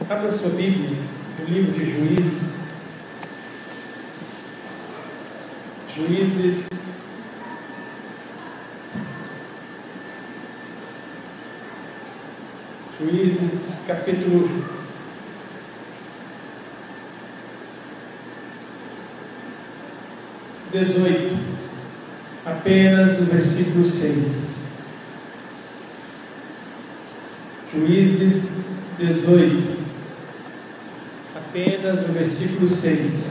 Abra sua Bíblia no livro de Juízes. Juízes, capítulo 18, apenas o versículo 6. Juízes 18, apenas o versículo 6.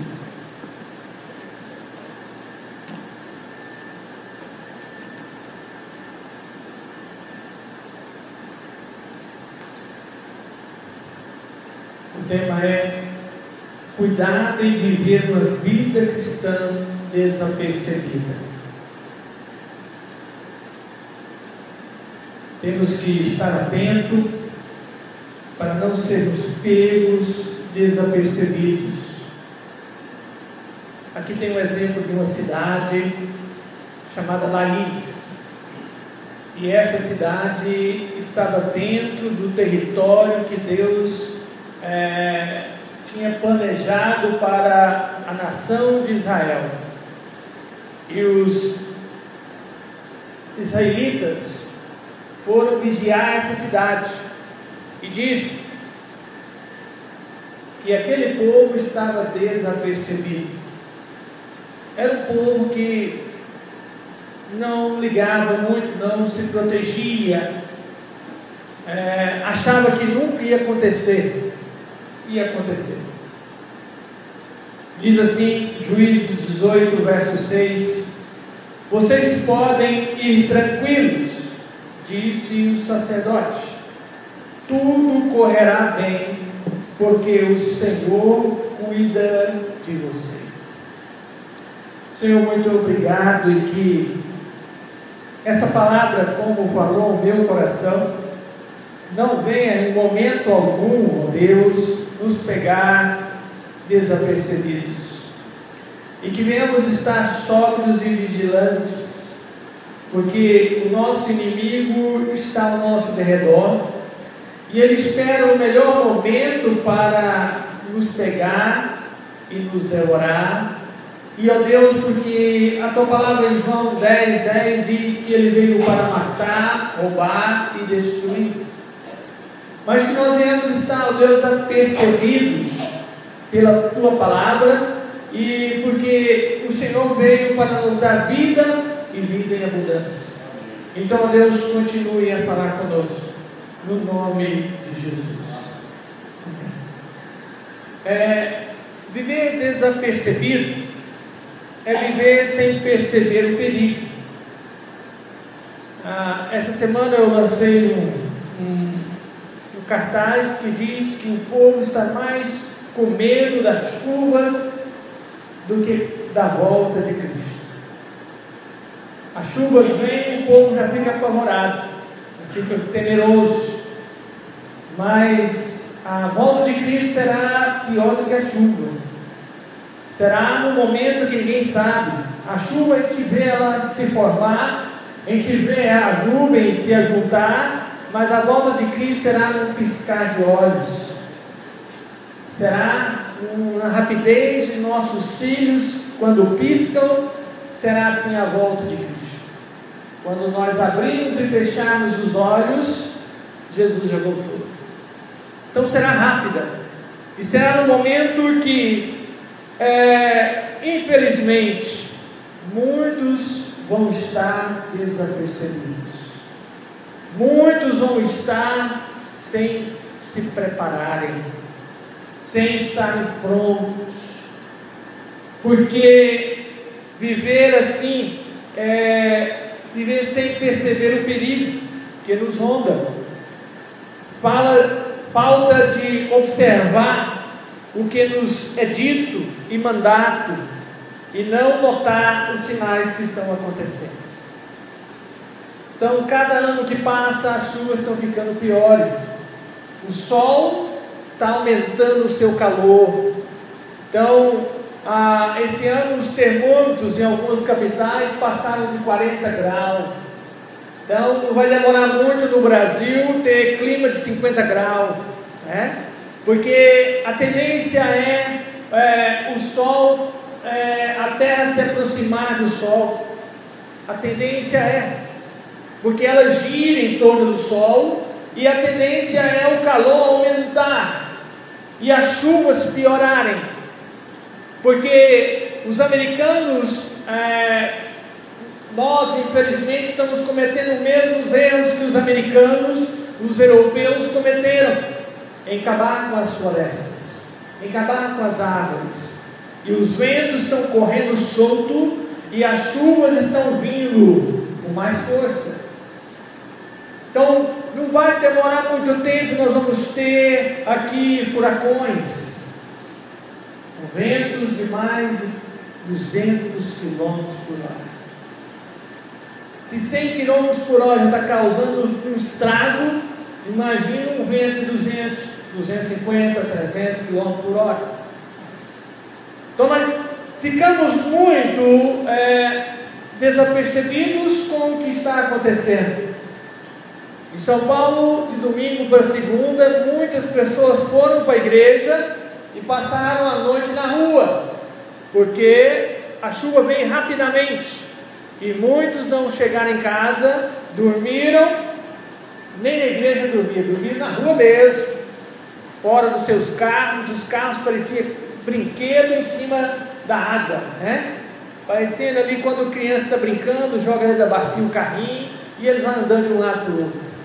O tema é cuidado em viver uma vida cristã desapercebida. Temos que estar atentos para não sermos pegos desapercebidos. Aqui tem um exemplo de uma cidade chamada Laís. E essa cidade estava dentro do território que Deus tinha planejado para a nação de Israel. E os israelitas foram vigiar essa cidade, e diz que aquele povo estava desapercebido. Era um povo que não ligava muito, não se protegia, achava que nunca ia acontecer. Diz assim, Juízes 18, verso 6: vocês podem ir tranquilos, disse o sacerdote, tudo correrá bem, porque o Senhor cuida de vocês. Senhor, muito obrigado, e que essa palavra, como falou o meu coração, não venha em momento algum, ó Deus, nos pegar desapercebidos, e que venhamos estar sóbrios e vigilantes, porque o nosso inimigo está ao nosso derredor, e ele espera o melhor momento para nos pegar e nos devorar. E ó Deus, porque a tua palavra em João 10:10 diz que ele veio para matar, roubar e destruir, mas que nós venhamos estar, ó Deus, apercebidos pela tua palavra, e porque o Senhor veio para nos dar vida e vida em abundância. Então, ó Deus, continue a falar conosco, no nome de Jesus. Viver desapercebido é viver sem perceber o perigo. Essa semana eu lancei um cartaz que diz que o povo está mais com medo das chuvas do que da volta de Cristo. As chuvas vêm e o povo já fica apavorado, fica temeroso, mas a volta de Cristo será pior do que a chuva. Será no momento que ninguém sabe. A chuva, a gente vê ela se formar, a gente vê as nuvens se ajuntar, mas a volta de Cristo será num piscar de olhos. Será uma rapidez de nossos cílios, quando piscam, será assim a volta de Cristo. Quando nós abrimos e fecharmos os olhos, Jesus já voltou. Então será rápida, e será no momento que, infelizmente, muitos vão estar desapercebidos. Muitos vão estar sem se prepararem, sem estarem prontos, porque viver assim viver sem perceber o perigo que nos ronda. Falta de observar o que nos é dito e mandado, e não notar os sinais que estão acontecendo. Então, cada ano que passa, as chuvas estão ficando piores, o sol está aumentando o seu calor. Então, esse ano os termômetros em algumas capitais passaram de 40 graus. Então não vai demorar muito no Brasil ter clima de 50 graus, né? porque a tendência é o Sol, a Terra se aproximar do Sol. A tendência porque ela gira em torno do Sol, e a tendência é o calor aumentar e as chuvas piorarem, porque os americanos, nós infelizmente estamos cometendo os mesmos erros que os americanos, os europeus cometeram, em acabar com as florestas, em acabar com as árvores, e os ventos estão correndo solto, e as chuvas estão vindo com mais força. Então não vai demorar muito tempo, nós vamos ter aqui furacões, com ventos de mais de 200 km por hora. Se 100 km por hora está causando um estrago, imagina um vento de 200, 250, 300 km por hora. Então nós ficamos muito desapercebidos com o que está acontecendo. Em São Paulo, de domingo para segunda, muitas pessoas foram para a igreja e passaram a noite na rua, porque a chuva veio rapidamente, e muitos não chegaram em casa, dormiram, nem na igreja dormiram na rua mesmo, fora dos seus carros. Os carros pareciam brinquedo em cima da água, parecendo ali quando criança está brincando, joga dentro da bacia o carrinho, e eles vão andando de um lado para o outro.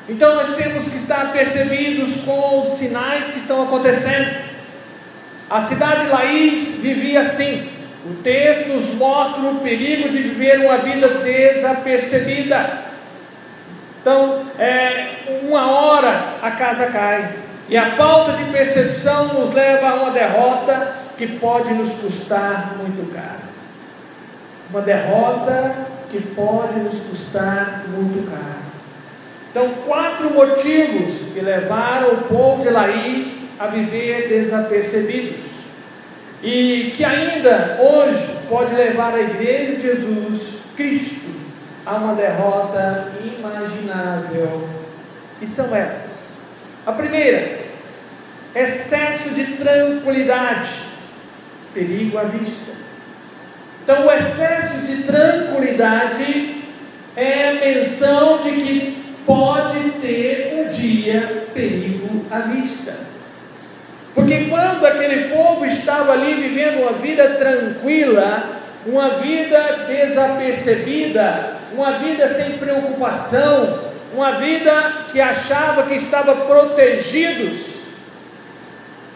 Então nós temos que estar percebidos com os sinais que estão acontecendo. A cidade de Laís vivia assim. O texto nos mostra o perigo de viver uma vida desapercebida. Então, uma hora a casa cai, e a falta de percepção nos leva a uma derrota que pode nos custar muito caro. Uma derrota que pode nos custar muito caro. Então, 4 motivos que levaram o povo de Laís a viver desapercebidos, e que ainda hoje pode levar a igreja de Jesus Cristo a uma derrota inimaginável. E são elas: a primeira, excesso de tranquilidade, perigo à vista. Então, o excesso de tranquilidade é a menção de que pode ter um dia perigo à vista. Porque quando aquele povo estava ali vivendo uma vida tranquila, uma vida desapercebida, uma vida sem preocupação, uma vida que achava que estava protegidos,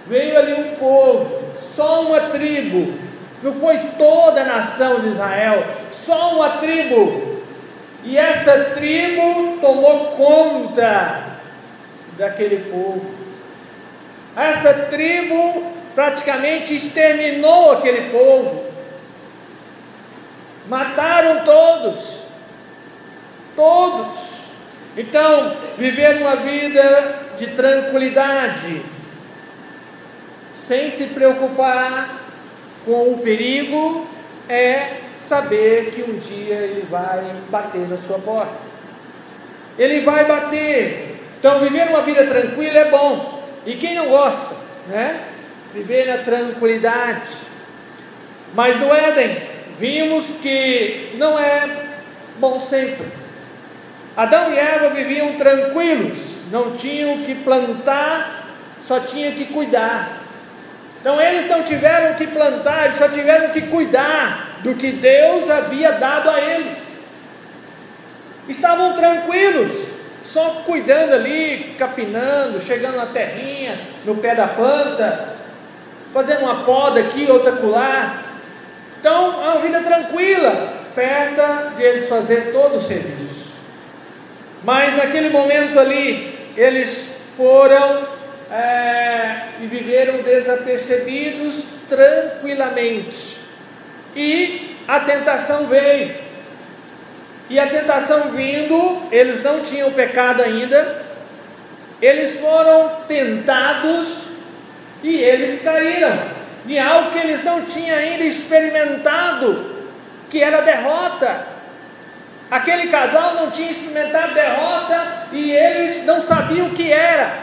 veio ali um povo, só uma tribo, não foi toda a nação de Israel, só uma tribo, e essa tribo tomou conta daquele povo. Essa tribo praticamente exterminou aquele povo, mataram todos. Então, viver uma vida de tranquilidade, sem se preocupar com o perigo, é saber que um dia ele vai bater na sua porta. Ele vai bater. Então, viver uma vida tranquila é bom. E quem não gosta, viver na tranquilidade. Mas no Éden, vimos que não é bom sempre. Adão e Eva viviam tranquilos, não tinham que plantar, só tinham que cuidar. Então eles não tiveram que plantar, eles só tiveram que cuidar do que Deus havia dado a eles. Estavam tranquilos, só cuidando ali, capinando, chegando na terrinha, no pé da planta, fazendo uma poda aqui, outra acolá. Então, é uma vida tranquila, perto de eles fazer todo o serviço. Mas naquele momento ali, eles foram e viveram desapercebidos tranquilamente. E a tentação veio. E a tentação vindo, eles não tinham pecado ainda, eles foram tentados e eles caíram em algo que eles não tinham ainda experimentado, que era derrota. Aquele casal não tinha experimentado derrota e eles não sabiam o que era.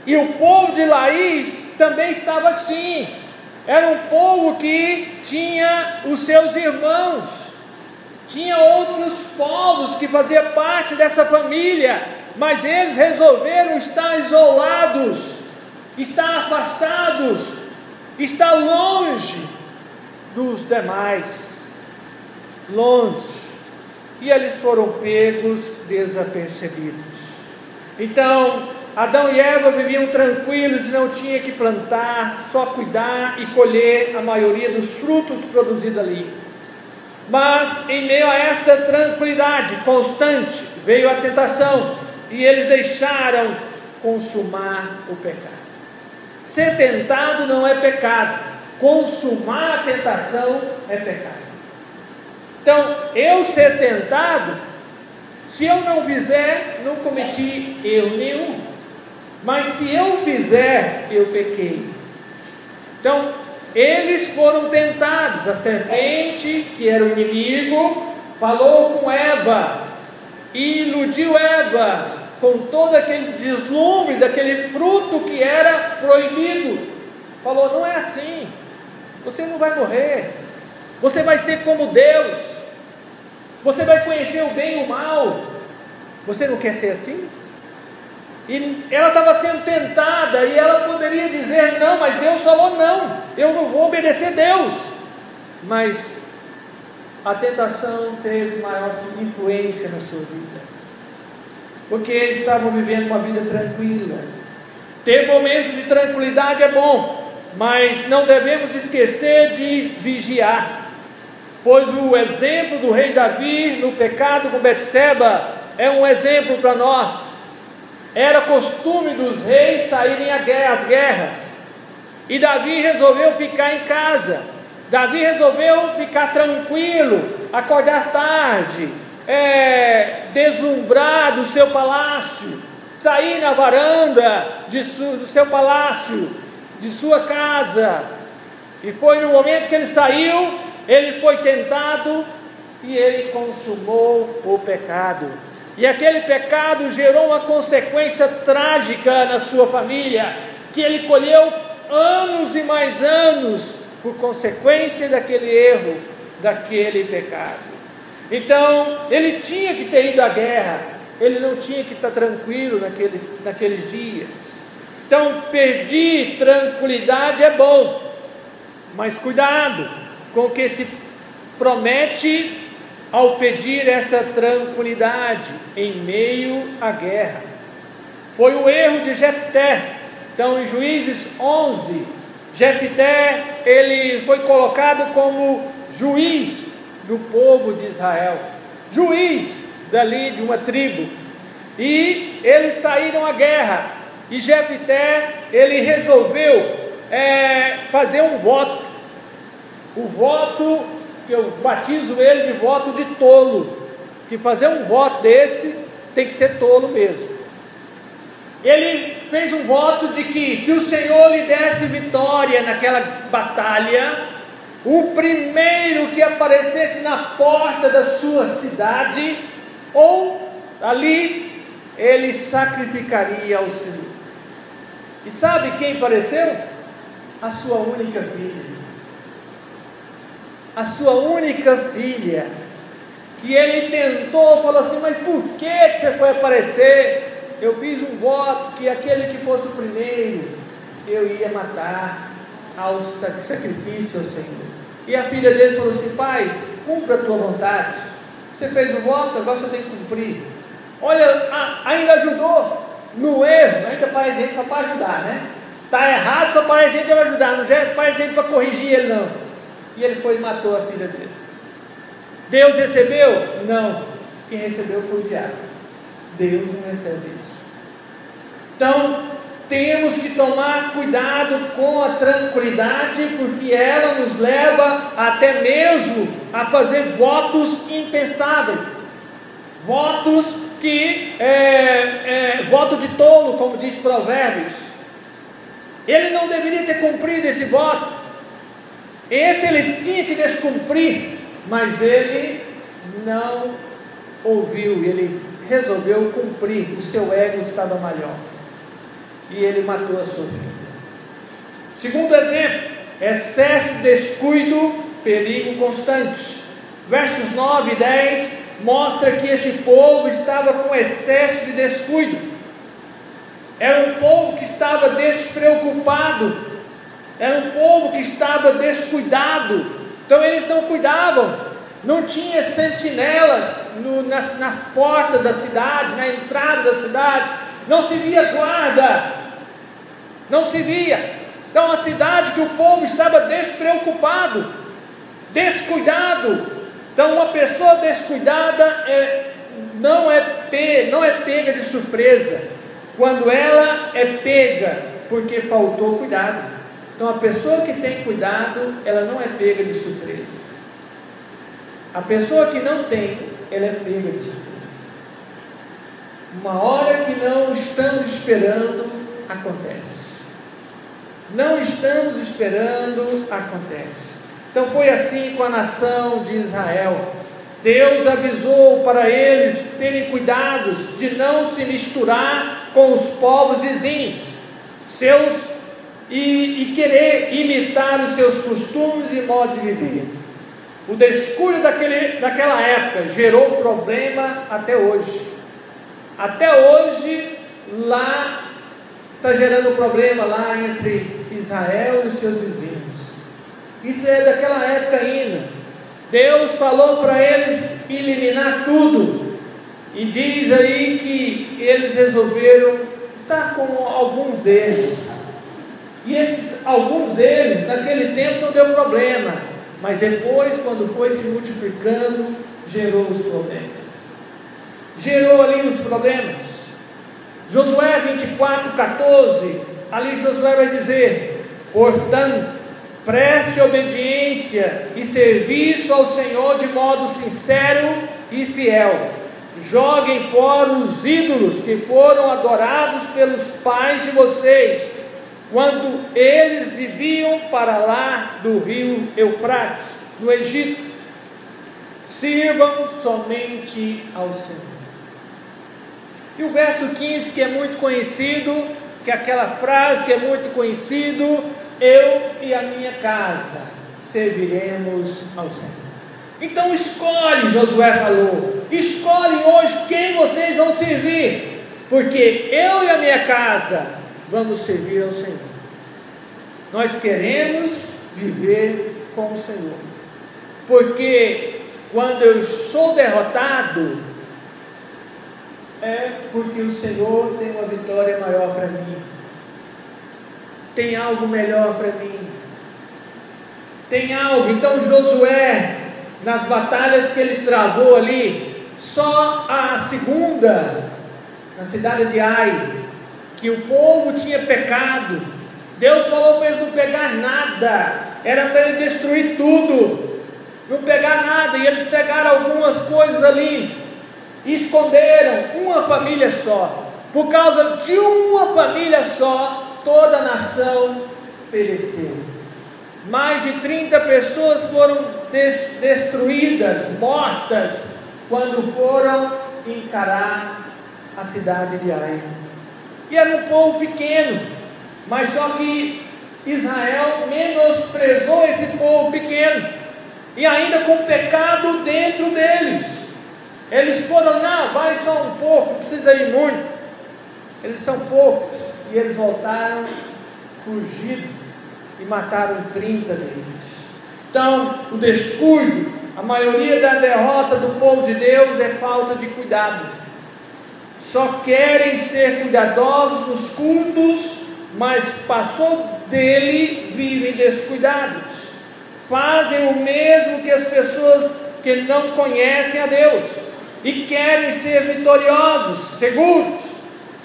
E o povo de Laís também estava assim. Era um povo que tinha os seus irmãos, tinha outros povos que faziam parte dessa família, mas eles resolveram estar isolados, estar afastados, estar longe dos demais, longe, e eles foram pegos desapercebidos. Então, Adão e Eva viviam tranquilos e não tinha que plantar, só cuidar e colher a maioria dos frutos produzidos ali. Mas em meio a esta tranquilidade constante, veio a tentação e eles deixaram consumar o pecado. Ser tentado não é pecado, consumar a tentação é pecado. Então, eu ser tentado, se eu não fizer, não cometi erro nenhum. Mas se eu fizer, eu pequei. Então, eles foram tentados. A serpente, que era o inimigo, falou com Eva e iludiu Eva com todo aquele deslumbre daquele fruto que era proibido. Falou: não é assim, você não vai morrer, você vai ser como Deus, você vai conhecer o bem e o mal. Você não quer ser assim? E ela estava sendo tentada, e ela poderia dizer: não, mas Deus falou não, eu não vou obedecer Deus. Mas a tentação teve maior influência na sua vida, porque eles estavam vivendo uma vida tranquila. Ter momentos de tranquilidade é bom, mas não devemos esquecer de vigiar, pois o exemplo do rei Davi no pecado com Betseba é um exemplo para nós. Era costume dos reis saírem às guerras, e Davi resolveu ficar em casa. Davi resolveu ficar tranquilo, acordar tarde, deslumbrar do seu palácio, sair na varanda do seu palácio, de sua casa. E foi no momento que ele saiu, ele foi tentado e ele consumou o pecado. E aquele pecado gerou uma consequência trágica na sua família, que ele colheu anos e mais anos por consequência daquele erro, daquele pecado. Então, ele tinha que ter ido à guerra, ele não tinha que estar tranquilo naqueles dias. Então, pedir tranquilidade é bom, mas cuidado com o que se promete ao pedir essa tranquilidade em meio à guerra. Foi o erro de Jefté. Então, em Juízes 11, Jefté, ele foi colocado como juiz do povo de Israel, juiz dali de uma tribo, e eles saíram à guerra, e Jefté, ele resolveu fazer um voto, o voto que eu batizo ele de voto de tolo, que fazer um voto desse tem que ser tolo mesmo. Ele fez um voto de que se o Senhor lhe desse vitória naquela batalha, o primeiro que aparecesse na porta da sua cidade, ou ali, ele sacrificaria ao Senhor. E sabe quem apareceu? A sua única filha. A sua única filha. E ele tentou, falou assim: mas por que você foi aparecer? Eu fiz um voto que aquele que fosse o primeiro, eu ia matar ao sacrifício ao Senhor. E a filha dele falou assim: pai, cumpra a tua vontade. Você fez o voto, agora você tem que cumprir. Olha, ainda ajudou no erro, ainda faz gente só para ajudar, né? Está errado, só para a gente para ajudar, não faz gente para corrigir ele, não. E ele foi e matou a filha dele. Deus recebeu? Não. Quem recebeu foi o diabo. Deus não recebe isso. Então, temos que tomar cuidado com a tranquilidade, porque ela nos leva até mesmo a fazer votos impensáveis, votos que voto de tolo, como diz Provérbios. Ele não deveria ter cumprido esse voto. Esse ele tinha que descumprir, mas ele não ouviu, ele resolveu cumprir, o seu ego estava maior. e ele matou a sua vida. Segundo exemplo, excesso de descuido, perigo constante. Versos 9 e 10 mostra que este povo estava com excesso de descuido. Era um povo que estava despreocupado, era um povo que estava descuidado. Então eles não cuidavam, não tinha sentinelas nas portas da cidade, na entrada da cidade, não se via guarda, não se via. Então a cidade que o povo estava despreocupado, descuidado. Então uma pessoa descuidada não é pega de surpresa, quando ela é pega porque faltou cuidado. Então a pessoa que tem cuidado, ela não é pega de surpresa. A pessoa que não tem, ela é pega de surpresa. Uma hora que não estamos esperando, acontece. Não estamos esperando, acontece. Então foi assim com a nação de Israel. Deus avisou para eles terem cuidados de não se misturar com os povos vizinhos, e querer imitar os seus costumes e modo de viver. O descuido daquela época gerou problema até hoje. Até hoje lá está gerando problema lá entre Israel e os seus vizinhos. Isso é daquela época ainda. Deus falou para eles eliminar tudo, e diz aí que eles resolveram estar com alguns deles, e esses alguns deles naquele tempo não deu problema, mas depois, quando foi se multiplicando, gerou os problemas. Gerou ali os problemas. Josué 24:14, ali Josué vai dizer: portanto, preste obediência e serviço ao Senhor de modo sincero e fiel. Joguem fora os ídolos que foram adorados pelos pais de vocês, quando eles viviam para lá do rio Eufrates, no Egito. Sirvam somente ao Senhor. E o verso 15, que é muito conhecido, que é aquela frase que é muito conhecido: eu e a minha casa serviremos ao Senhor. Então escolhe, Josué falou, escolhe hoje quem vocês vão servir, porque eu e a minha casa vamos servir ao Senhor. Nós queremos viver com o Senhor, porque quando eu sou derrotado, é porque o Senhor tem uma vitória maior para mim, tem algo melhor para mim, tem algo. Então Josué, nas batalhas que ele travou ali, só a segunda, na cidade de Ai, que o povo tinha pecado, Deus falou para eles não pegar nada, era para ele destruir tudo, não pegar nada, e eles pegaram algumas coisas ali, e esconderam uma família só. Por causa de uma família só, toda a nação pereceu. Mais de 30 pessoas foram destruídas, mortas, quando foram encarar a cidade de Ai. E era um povo pequeno, mas só que Israel menosprezou esse povo pequeno, e ainda com pecado dentro deles. Eles foram: não, vai só um pouco, não precisa ir muito. Eles são poucos, e eles voltaram fugidos e mataram 30 deles. Então, o descuido, a maioria da derrota do povo de Deus é falta de cuidado. Só querem ser cuidadosos nos cultos, mas passou dele, vivem descuidados. Fazem o mesmo que as pessoas que não conhecem a Deus e querem ser vitoriosos, seguros.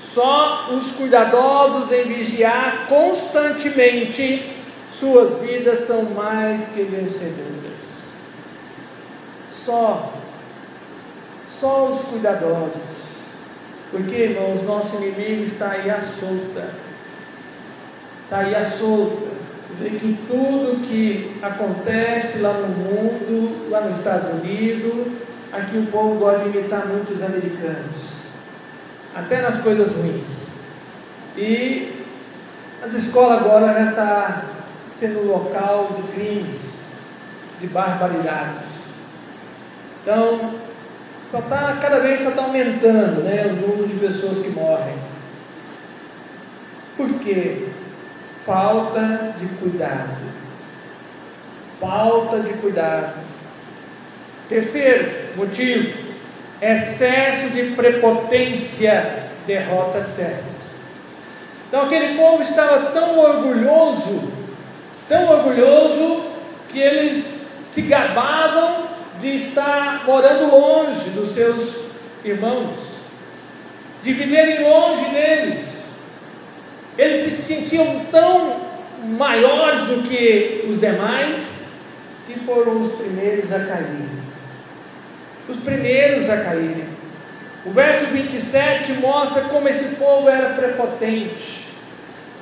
Só os cuidadosos em vigiar constantemente, suas vidas são mais que vencedoras. Só os cuidadosos. Porque, irmãos, nosso inimigo está aí à solta. Está aí à solta. Você vê que tudo que acontece lá no mundo, lá nos Estados Unidos, aqui o povo gosta de imitar muito os americanos, até nas coisas ruins. E As escolas agora já estão sendo local de crimes, de barbaridades. Então, cada vez só está aumentando, né, o número de pessoas que morrem. Por quê? Falta de cuidado. Falta de cuidado. Terceiro motivo: excesso de prepotência derrota certo. Então aquele povo estava tão orgulhoso, que eles se gabavam de estar morando longe dos seus irmãos, de viverem longe deles. Eles se sentiam tão maiores do que os demais, que foram os primeiros a cair. Os primeiros a caírem. O verso 27 mostra como esse povo era prepotente,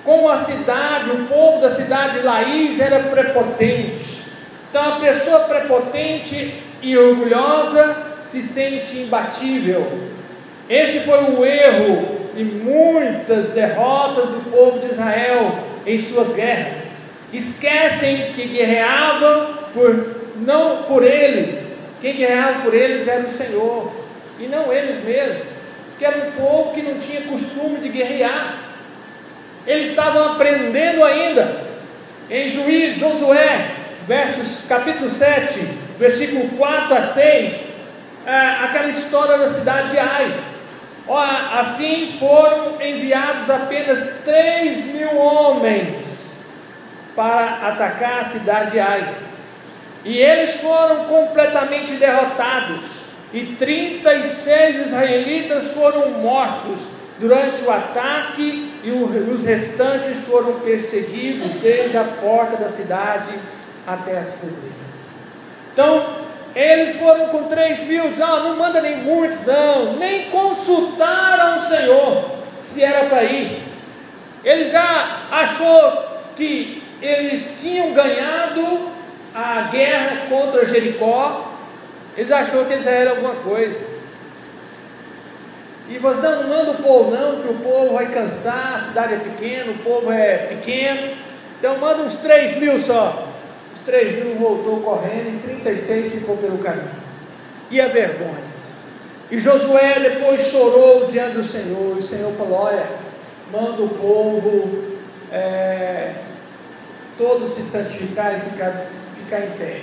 como o povo da cidade de Laís era prepotente. Então a pessoa prepotente e orgulhosa se sente imbatível. Este foi o erro e muitas derrotas do povo de Israel em suas guerras. Esquecem que guerreavam não por eles. Quem guerreava por eles era o Senhor, e não eles mesmos, que era um povo que não tinha costume de guerrear. Eles estavam aprendendo ainda. Em Josué, capítulo 7, versículo 4 a 6, aquela história da cidade de Ai. Assim foram enviados apenas 3.000 homens para atacar a cidade de Ai, e eles foram completamente derrotados, e 36 israelitas foram mortos durante o ataque, e os restantes foram perseguidos desde a porta da cidade até as pedreiras. Então eles foram com 3.000, não manda nem muitos não, nem consultaram o Senhor se era para ir. Ele já achou que eles tinham ganhado a guerra contra Jericó, eles achou que eles já eram alguma coisa. E você não manda o povo não, que o povo vai cansar, a cidade é pequena, o povo é pequeno, então manda uns 3.000 só. 3.000 voltou correndo e 36 ficou pelo caminho. E a vergonha. E Josué depois chorou diante do Senhor. E o Senhor falou: olha, manda o povo todos se santificar e ficar em pé.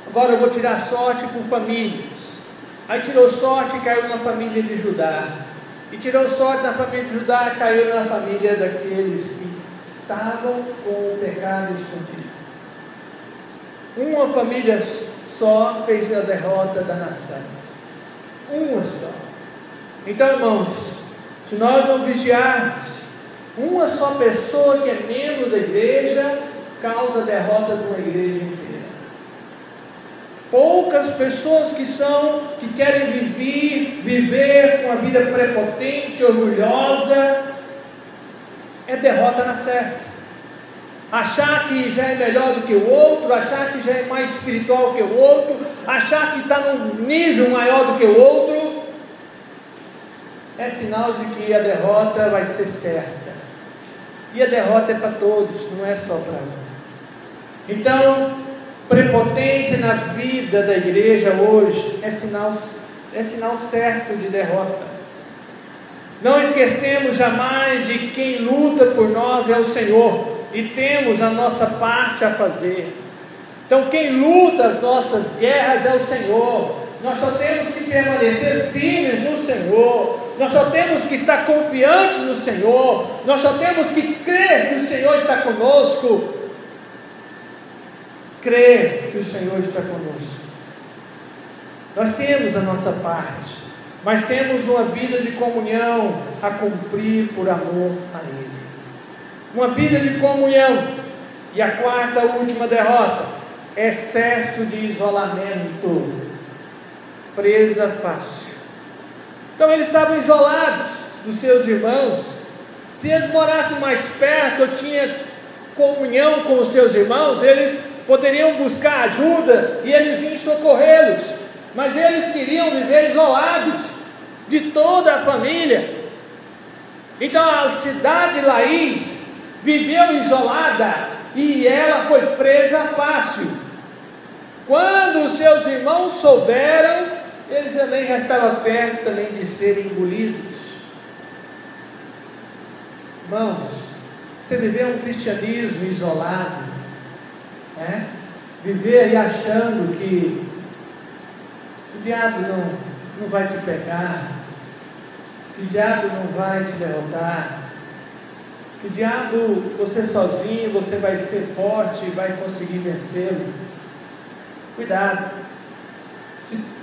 Agora eu vou tirar sorte por famílias. Aí tirou sorte e caiu na família de Judá. E tirou sorte na família de Judá e caiu na família daqueles que estavam com o pecado escondido. Uma família só fez a derrota da nação. Uma só. Então, irmãos, se nós não vigiarmos, uma só pessoa que é membro da igreja causa a derrota de uma igreja inteira. Poucas pessoas que querem viver com a vida prepotente, orgulhosa, é derrota na certa. Achar que já é melhor do que o outro, achar que já é mais espiritual que o outro, achar que está num nível maior do que o outro, é sinal de que a derrota vai ser certa. E a derrota é para todos, não é só para um. Então, prepotência na vida da igreja hoje é sinal certo de derrota. Não esquecemos jamais de quem luta por nós é o Senhor, e temos a nossa parte a fazer. Então quem luta as nossas guerras é o Senhor. Nós só temos que permanecer firmes no Senhor, nós só temos que estar confiantes no Senhor, nós só temos que crer que o Senhor está conosco. Crer que o Senhor está conosco. Nós temos a nossa parte, mas temos uma vida de comunhão a cumprir por amor a Ele. Uma vida de comunhão. E a quarta, última derrota: excesso de isolamento, presa fácil. Então eles estavam isolados dos seus irmãos. Se eles morassem mais perto, ou tinham comunhão com os seus irmãos, eles poderiam buscar ajuda e eles vinham socorrê-los. Mas eles queriam viver isolados de toda a família. Então a cidade de Laís viveu isolada e ela foi presa fácil. Quando os seus irmãos souberam, eles também já estavam perto também de serem engolidos. Irmãos, você viver um cristianismo isolado, né? Viver aí achando que o diabo não vai te pegar, que o diabo não vai te derrotar, que o diabo, você sozinho, você vai ser forte e vai conseguir vencê-lo. Cuidado,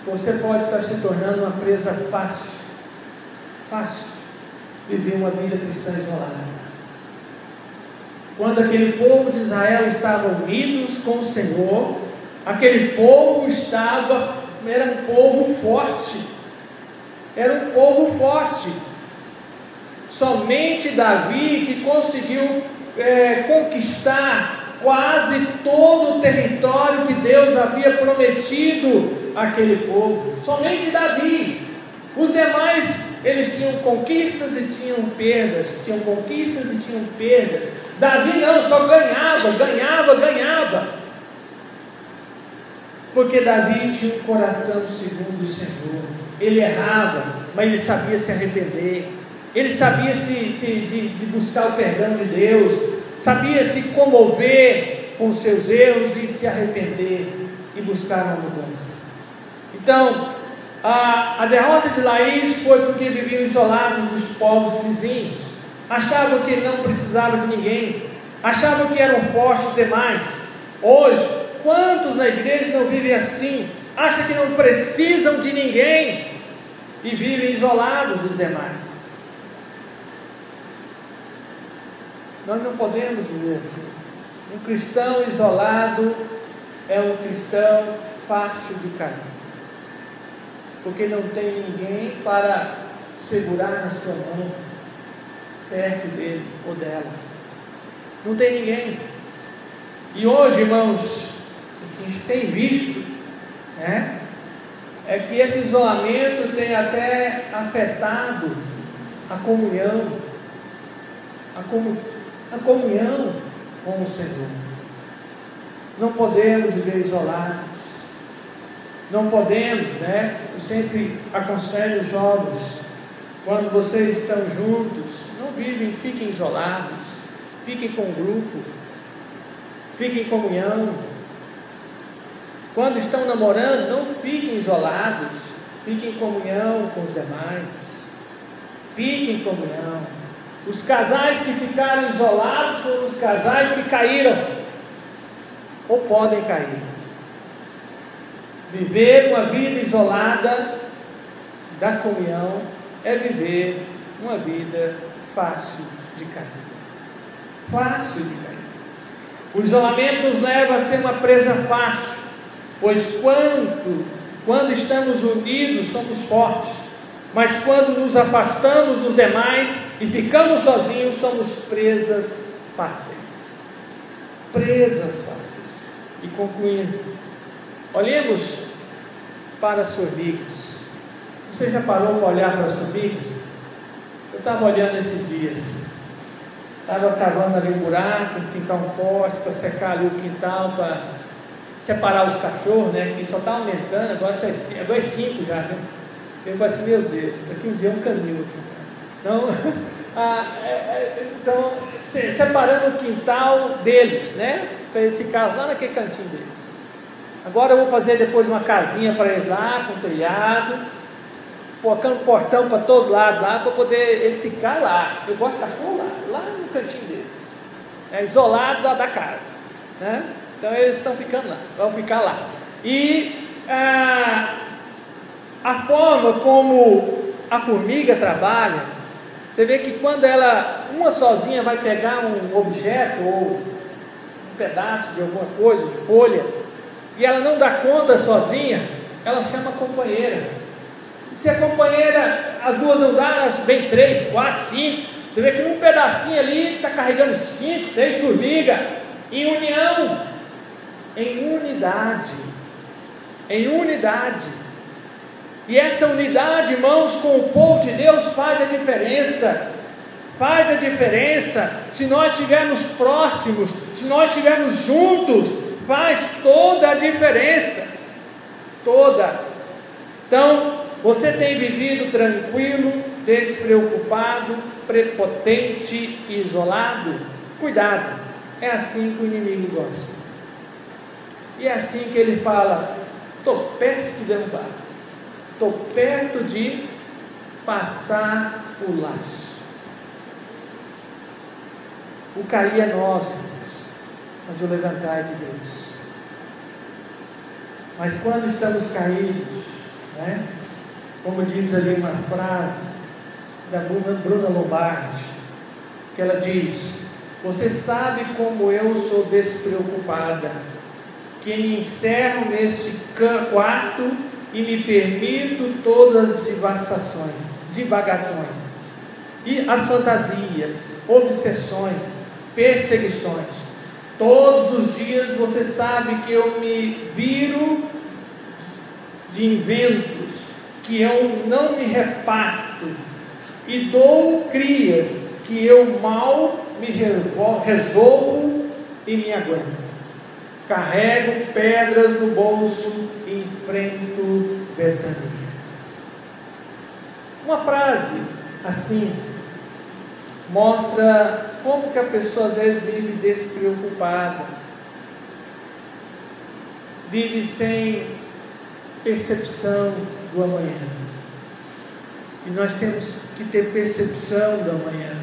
você pode estar se tornando uma presa fácil, viver uma vida cristã isolada. Quando aquele povo de Israel estava unidos com o Senhor, aquele povo era um povo forte, somente Davi que conseguiu conquistar quase todo o território que Deus havia prometido àquele povo, somente Davi. Os demais, eles tinham conquistas e tinham perdas, Davi não, só ganhava, porque Davi tinha um coração segundo o Senhor. Ele errava, mas ele sabia se arrepender, ele sabia de buscar o perdão de Deus, sabia se comover com seus erros e se arrepender e buscar uma mudança. Então, a derrota de Laís foi porque viviam isolados dos povos vizinhos, achavam que não precisavam de ninguém, achavam que eram fortes demais. Hoje, quantos na igreja não vivem assim? Acham que não precisam de ninguém e vivem isolados dos demais. Nós não podemos viver assim. Um cristão isolado é um cristão fácil de cair, porque não tem ninguém para segurar na sua mão, perto dele ou dela. Não tem ninguém. E hoje, irmãos, o que a gente tem visto, né, é que esse isolamento tem até afetado a comunhão com o Senhor. Não podemos viver isolados, não podemos, né? Eu sempre aconselho os jovens, quando vocês estão juntos, não fiquem isolados, fiquem com o grupo, fiquem em comunhão. Quando estão namorando, não fiquem isolados, fiquem em comunhão com os demais, fiquem em comunhão. Os casais que ficaram isolados foram os casais que caíram, ou podem cair. Viver uma vida isolada da comunhão é viver uma vida fácil de cair. O isolamento nos leva a ser uma presa fácil, pois quando estamos unidos somos fortes, mas quando nos afastamos dos demais e ficamos sozinhos, somos presas fáceis. E concluindo, olhemos para as formigas. Você já parou para olhar para as formigas? Eu estava olhando esses dias, estava cavando ali um buraco, fincar um poste para secar ali o quintal, para separar os cachorros, né? Que só está aumentando, agora é 5 já, né? Eu falei assim, meu Deus, daqui um dia é um canil aqui. Então, separando o quintal deles, né? Para esse caso lá naquele cantinho deles. Agora eu vou fazer depois uma casinha para eles lá, com telhado, colocando portão para todo lado lá, para poder eles ficar lá. Eu gosto de cachorro lá no cantinho deles, isolado da casa, né? Então eles estão ficando lá, vão ficar lá. E a forma como a formiga trabalha, você vê que quando uma sozinha vai pegar um objeto ou um pedaço de alguma coisa, de folha, e ela não dá conta sozinha, ela chama a companheira. E se a companheira, as duas não dão, elas vêm 3, 4, 5. Você vê que num pedacinho ali está carregando 5, 6 formigas, em união, em unidade. E essa unidade, irmãos, com o povo de Deus faz a diferença. Faz a diferença se nós estivermos próximos, se nós estivermos juntos, faz toda a diferença, toda. Então, você tem vivido tranquilo, despreocupado, prepotente e isolado? Cuidado, é assim que o inimigo gosta. E é assim que ele fala: estou perto de derrubar, estou perto de passar o laço. O cair é nosso, mas o levantar é de Deus. Mas quando estamos caídos, né? Como diz ali uma frase da Bruna Lombardi, que ela diz: você sabe como eu sou despreocupada, que me encerro neste quarto e me permito todas as divagações, e as fantasias, obsessões, perseguições. Todos os dias você sabe que eu me viro de inventos, que eu não me reparto, e dou crias que eu mal me resolvo e me aguento. Carrego pedras no bolso e enfrento ventanias. Uma frase assim mostra como que a pessoa às vezes vive despreocupada, vive sem percepção do amanhã. E nós temos que ter percepção do amanhã.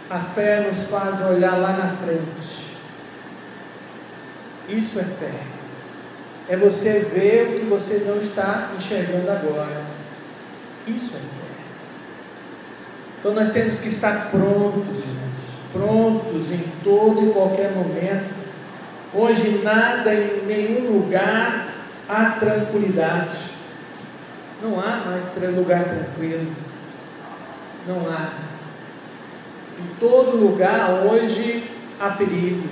A fé nos faz olhar lá na frente. Isso é fé. É você ver o que você não está enxergando agora. Isso é fé. Então nós temos que estar prontos, irmãos. Prontos em todo e qualquer momento. Hoje nada, em nenhum lugar há tranquilidade. Não há mais lugar tranquilo. Não há. Em todo lugar hoje há perigo.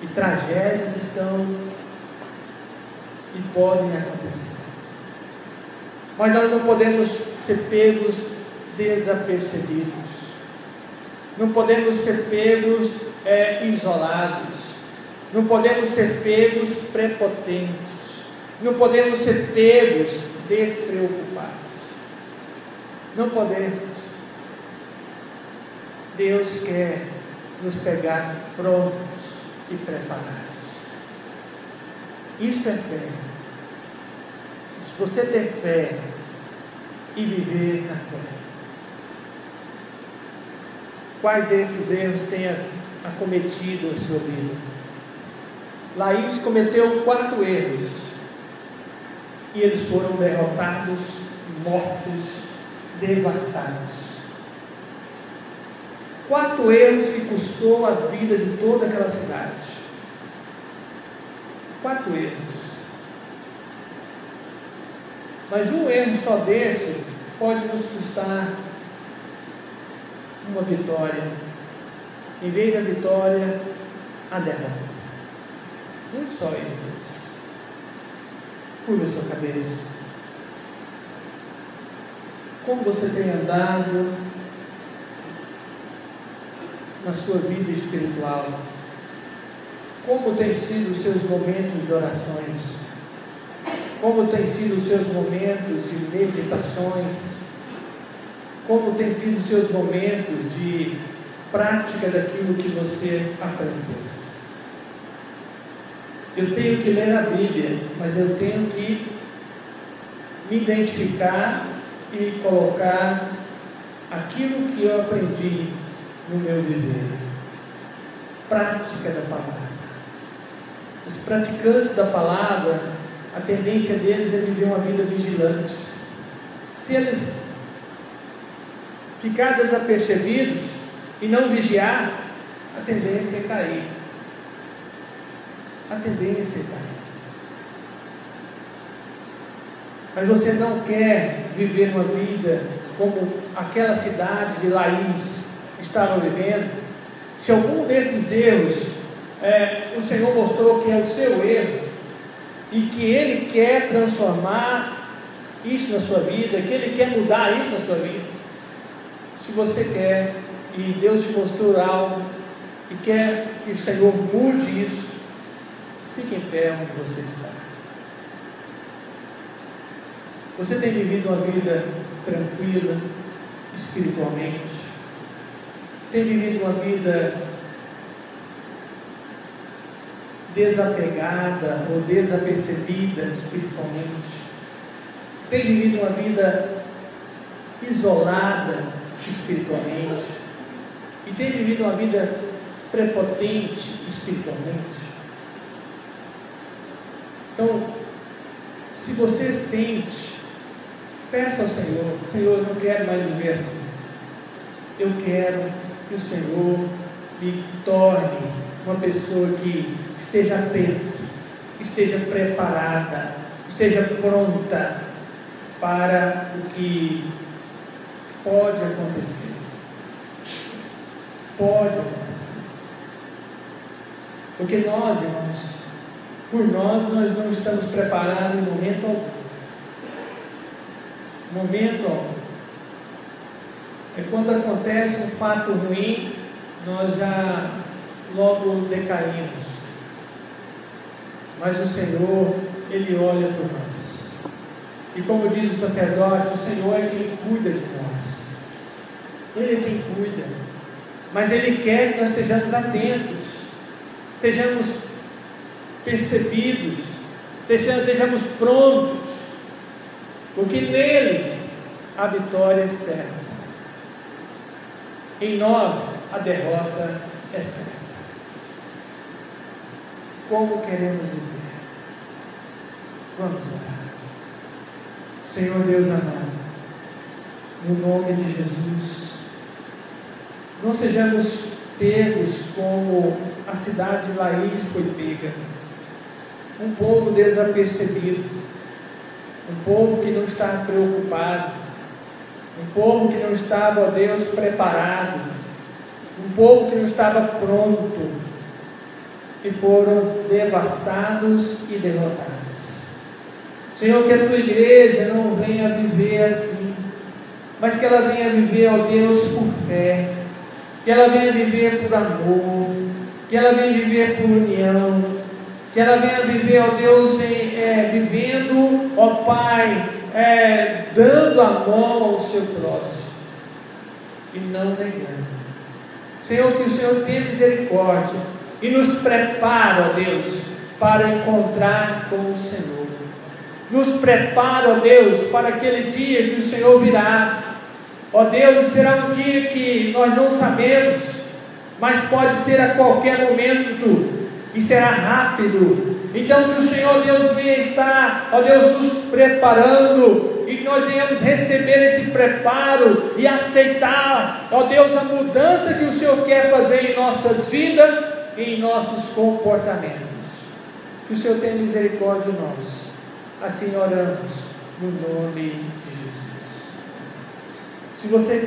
E tragédias estão e podem acontecer. Mas nós não podemos ser pegos desapercebidos. Não podemos ser pegos isolados. Não podemos ser pegos prepotentes. Não podemos ser pegos despreocupados. Não podemos. Deus quer nos pegar prontos e preparados. Isso é fé. Se você ter fé e viver na fé. Quais desses erros tem acometido a sua vida? Laís cometeu 4 erros e eles foram derrotados, mortos, devastados. 4 erros que custou a vida de toda aquela cidade. 4 erros. Mas um erro só desse pode nos custar uma vitória. Em vez da vitória, a derrota. Um só erro. Curva a sua cabeça. Como você tem andado na sua vida espiritual? Como tem sido os seus momentos de orações? Como tem sido os seus momentos de meditações? Como tem sido os seus momentos de prática daquilo que você aprendeu? Eu tenho que ler a Bíblia, mas eu tenho que me identificar e me colocar aquilo que eu aprendi no meu viver. Prática da palavra. Os praticantes da palavra, a tendência deles é viver uma vida vigilante. Se eles ficar desapercebidos e não vigiar, a tendência é cair. A tendência é cair. Mas você não quer viver uma vida como aquela cidade de Laís estava vivendo? Se algum desses erros o Senhor mostrou que é o seu erro e que Ele quer transformar isso na sua vida, que Ele quer mudar isso na sua vida, Se você quer, e Deus te mostrou algo, e quer que o Senhor mude isso, fique em pé onde você está. Você tem vivido uma vida tranquila, espiritualmente? Tem vivido uma vida desapegada ou desapercebida espiritualmente? Tem vivido uma vida isolada espiritualmente? E tem vivido uma vida prepotente espiritualmente? Então, se você sente, peça ao Senhor: Senhor, eu não quero mais viver assim. Eu quero que o Senhor me torne uma pessoa que esteja atento, esteja preparada, esteja pronta para o que pode acontecer. Pode acontecer. Porque nós, irmãos, por nós não estamos preparados em momento algum. Momento algum. É quando acontece um fato ruim, nós já logo decaímos. Mas o Senhor, Ele olha por nós. E como diz o sacerdote, o Senhor é quem cuida de nós. Ele é quem cuida. Mas Ele quer que nós estejamos atentos, estejamos percebidos, estejamos prontos, porque nele a vitória é certa. Em nós a derrota é certa. Como queremos viver? Vamos orar. Senhor Deus amado, no nome de Jesus, não sejamos pegos como a cidade de Laís foi pega, um povo desapercebido, um povo que não está preocupado, um povo que não estava, ó Deus, preparado, um povo que não estava pronto, e foram devastados e derrotados. Senhor, que a tua igreja não venha viver assim, mas que ela venha viver, ó Deus, por fé, que ela venha viver por amor, que ela venha viver por união, que ela venha viver, ó Deus, vivendo, ó Pai, dando a mão ao seu próximo e não negando. Senhor, que o Senhor tenha misericórdia e nos prepara, ó Deus, para encontrar com o Senhor. Nos prepara, ó Deus, para aquele dia que o Senhor virá. Ó Deus, será um dia que nós não sabemos, mas pode ser a qualquer momento e será rápido. Então que o Senhor Deus venha estar, ó Deus, nos preparando, e que nós venhamos receber esse preparo e aceitar, ó Deus, a mudança que o Senhor quer fazer em nossas vidas e em nossos comportamentos. Que o Senhor tenha misericórdia de nós. Assim oramos no nome de Jesus. Se você tem